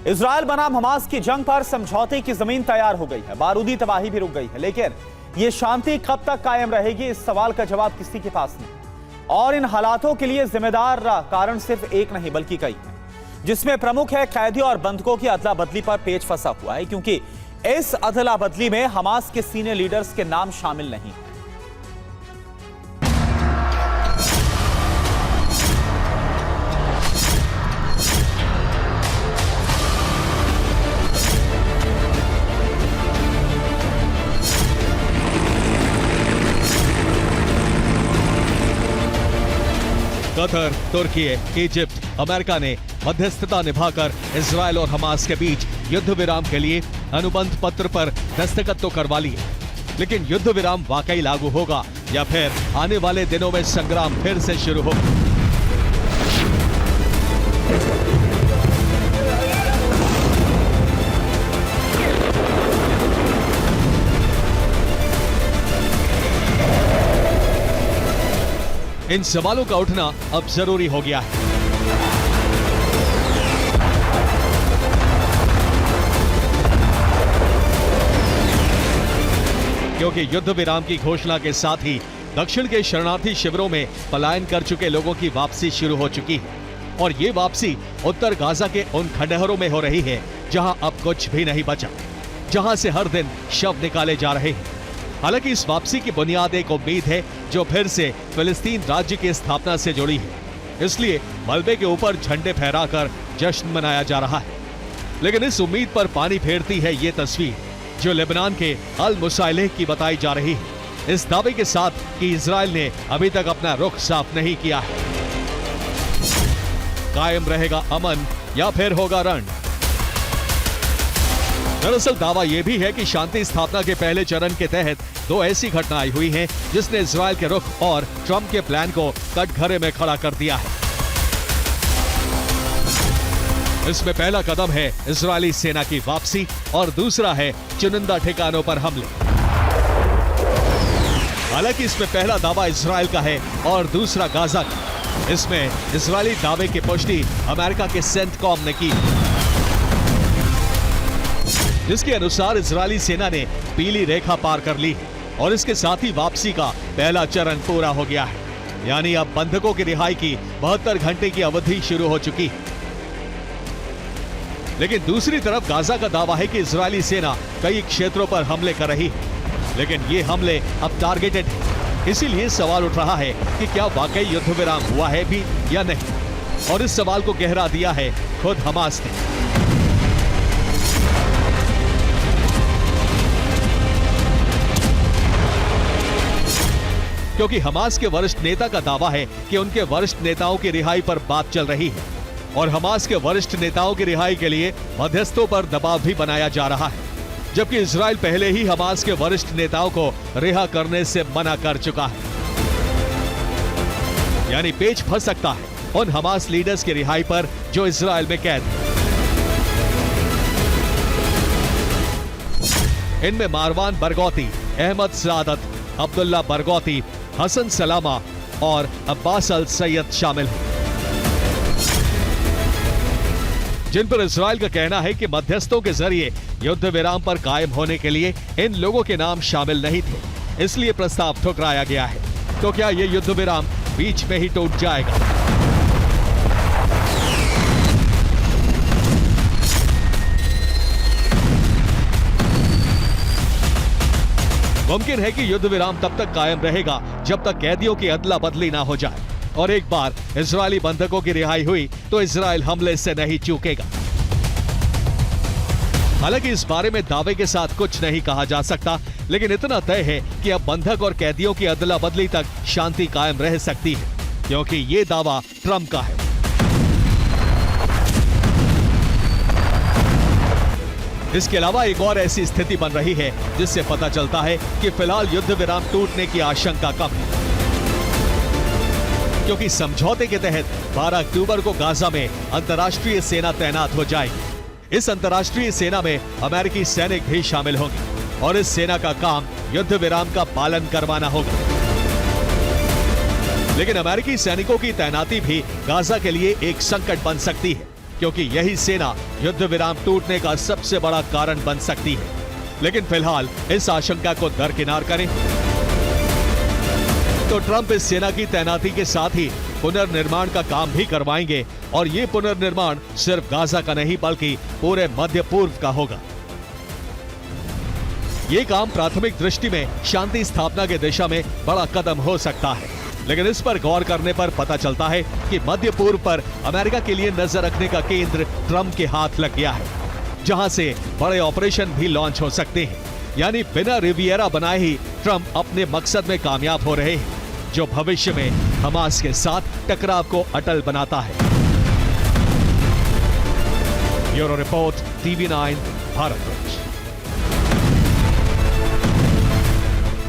Israel बनाम Hamas की जंग पर समझौते की जमीन तैयार हो गई है, बारूदी तबाही भी रुक गई है, लेकिन यह शांति कब तक कायम रहेगी, इस सवाल का जवाब किसी के पास नहीं। और इन हालातों के लिए जिम्मेदार कारण सिर्फ एक नहीं बल्कि कई है, जिसमें प्रमुख है कैदियों और बंधकों की अदला बदली पर पेच फंसा हुआ है, क्योंकि इस अदला बदली में हमास के सीनियर लीडर्स के नाम शामिल नहीं है। कतर, तुर्की, इजिप्ट, अमेरिका ने मध्यस्थता निभाकर इजराइल और हमास के बीच युद्ध विराम के लिए अनुबंध पत्र पर दस्तखत तो करवा लिए, लेकिन युद्ध विराम वाकई लागू होगा या फिर आने वाले दिनों में संग्राम फिर से शुरू होगा? इन सवालों का उठना अब जरूरी हो गया है, क्योंकि युद्ध विराम की घोषणा के साथ ही दक्षिण के शरणार्थी शिविरों में पलायन कर चुके लोगों की वापसी शुरू हो चुकी है। और ये वापसी उत्तर गाजा के उन खंडहरों में हो रही है जहां अब कुछ भी नहीं बचा, जहां से हर दिन शव निकाले जा रहे हैं। हालांकि इस वापसी की बुनियाद एक उम्मीद है जो फिर से फिलिस्तीन राज्य की स्थापना से जुड़ी है, इसलिए मलबे के ऊपर झंडे फहराकर जश्न मनाया जा रहा है। लेकिन इस उम्मीद पर पानी फेरती है ये तस्वीर जो लेबनान के अल मुसाइलेह की बताई जा रही है, इस दावे के साथ कि इजराइल ने अभी तक अपना रुख साफ नहीं किया है। कायम रहेगा अमन या फिर होगा रण? दरअसल दावा यह भी है कि शांति स्थापना के पहले चरण के तहत दो ऐसी घटनाएं हुई हैं जिसने इजराइल के रुख और ट्रंप के प्लान को कटघरे में खड़ा कर दिया है। इसमें पहला कदम है इजरायली सेना की वापसी और दूसरा है चुनिंदा ठिकानों पर हमले। हालांकि इसमें पहला दावा इजराइल का है और दूसरा गाजा का। इसमें इजरायली दावे की पुष्टि अमेरिका के सेंटकॉम ने की, जिसके अनुसार इजरायली सेना ने पीली रेखा पार कर ली और इसके साथ ही वापसी का पहला चरण पूरा हो गया है। यानी अब बंधकों की रिहाई की 72 घंटे की अवधि शुरू हो चुकी है। लेकिन दूसरी तरफ गाजा का दावा है कि इजरायली सेना कई क्षेत्रों पर हमले कर रही है, लेकिन ये हमले अब टारगेटेड हैं। इसीलिए सवाल उठ रहा है कि क्या वाकई युद्ध विराम हुआ है भी या नहीं, और इस सवाल को गहरा दिया है खुद हमास ने। क्योंकि हमास के वरिष्ठ नेता का दावा है कि उनके वरिष्ठ नेताओं की रिहाई पर बात चल रही है और हमास के वरिष्ठ नेताओं की रिहाई के लिए मध्यस्थों पर दबाव भी बनाया जा रहा है, जबकि इजराइल पहले ही हमास के वरिष्ठ नेताओं को रिहा करने से मना कर चुका है। यानी पेच फंस सकता है उन हमास लीडर्स की रिहाई पर जो इजराइल में कैद हैं। इनमें मारवान बरगौती, अहमद सादत, अब्दुल्ला बरगौती, हसन सलामा और अब्बास अल सैयद शामिल हैं, जिन पर इजराइल का कहना है कि मध्यस्थों के जरिए युद्ध विराम पर कायम होने के लिए इन लोगों के नाम शामिल नहीं थे, इसलिए प्रस्ताव ठुकराया गया है। तो क्या यह युद्ध विराम बीच में ही टूट जाएगा? मुमकिन है कि युद्ध विराम तब तक कायम रहेगा जब तक कैदियों की अदला बदली ना हो जाए, और एक बार इजरायली बंधकों की रिहाई हुई तो इजराइल हमले से नहीं चूकेगा। हालांकि इस बारे में दावे के साथ कुछ नहीं कहा जा सकता, लेकिन इतना तय है कि अब बंधक और कैदियों की अदला बदली तक शांति कायम रह सकती है, क्योंकि ये दावा ट्रंप का है। इसके अलावा एक और ऐसी स्थिति बन रही है जिससे पता चलता है कि फिलहाल युद्ध विराम टूटने की आशंका कम है, क्योंकि समझौते के तहत 12 अक्टूबर को गाजा में अंतर्राष्ट्रीय सेना तैनात हो जाएगी। इस अंतर्राष्ट्रीय सेना में अमेरिकी सैनिक भी शामिल होंगे और इस सेना का काम युद्ध विराम का पालन करवाना होगा। लेकिन अमेरिकी सैनिकों की तैनाती भी गाजा के लिए एक संकट बन सकती है, क्योंकि यही सेना युद्ध विराम टूटने का सबसे बड़ा कारण बन सकती है। लेकिन फिलहाल इस आशंका को दरकिनार करें तो ट्रंप इस सेना की तैनाती के साथ ही पुनर्निर्माण का काम भी करवाएंगे और ये पुनर्निर्माण सिर्फ गाजा का नहीं बल्कि पूरे मध्य पूर्व का होगा। ये काम प्राथमिक दृष्टि में शांति स्थापना की दिशा में बड़ा कदम हो सकता है, लेकिन इस पर गौर करने पर पता चलता है कि मध्य पूर्व पर अमेरिका के लिए नजर रखने का केंद्र ट्रंप के हाथ लग गया है, जहां से बड़े ऑपरेशन भी लॉन्च हो सकते हैं। यानी बिना रिवियरा बनाए ही ट्रंप अपने मकसद में कामयाब हो रहे हैं, जो भविष्य में हमास के साथ टकराव को अटल बनाता है। Bureau report, TV9 Bharat.